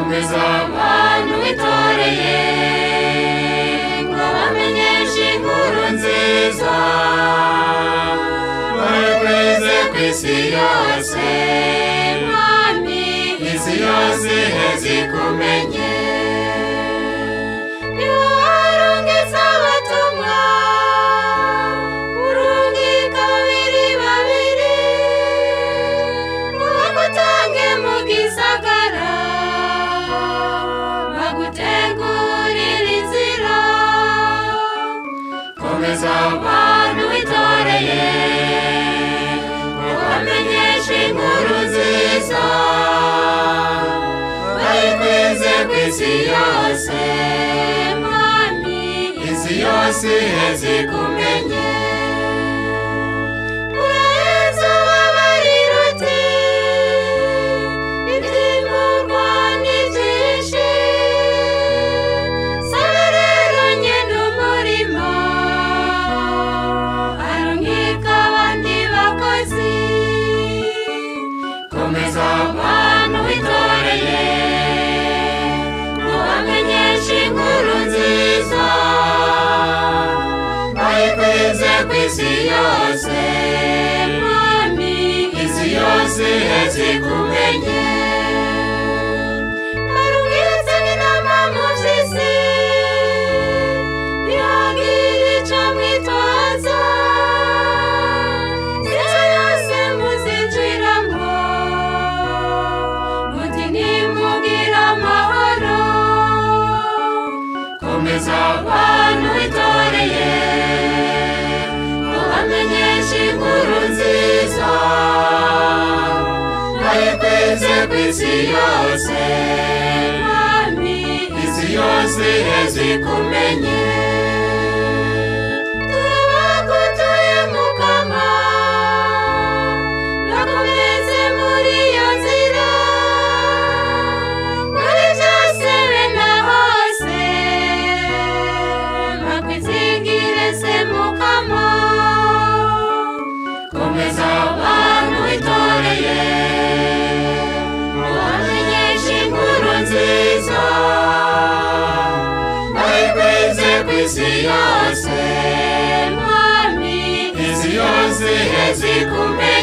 komeza abantu witoreye ngo bamenyeshe inkuru nziza bayigwize ku isi yose mwami isi yose iheze ikumenye ni wowe warungitse abatumwa urungika babiri babiri ngo bagutange mu gisagara bagutegurire inzira komeza abantu witoreye ngo bamenyeshe inkuru nziza bayigwize ku isi yose mwami isi yose iheze ikumenye uraheza ubabarira uti ibyimurwa ni byinshi sabe rero nyene umurima arungika abandi bakozi komeza abantu witoreye ngo bamenyeshe inkuru nziza bayigwize ku isi yose mwami isi yose iheze ikumenye arungitse n'inama mu vy'isi ntihagire ico mwitwaza inzu yose muzinjiramwo muti ntimugire amahoro komeza abantu witoreye ngo bamenyeshe inkuru nziza bayigwize ku isi yose mwami isi yose iheze ikumenye turabagutuye mukama bakomeze muri iyo nzira muri byose be na hose bakwizigire se mukama komeza abantu witoreye ngo bamenyeshe inkuru nziza bayigwize ku isi yose mwami isi yose iheze ikumenye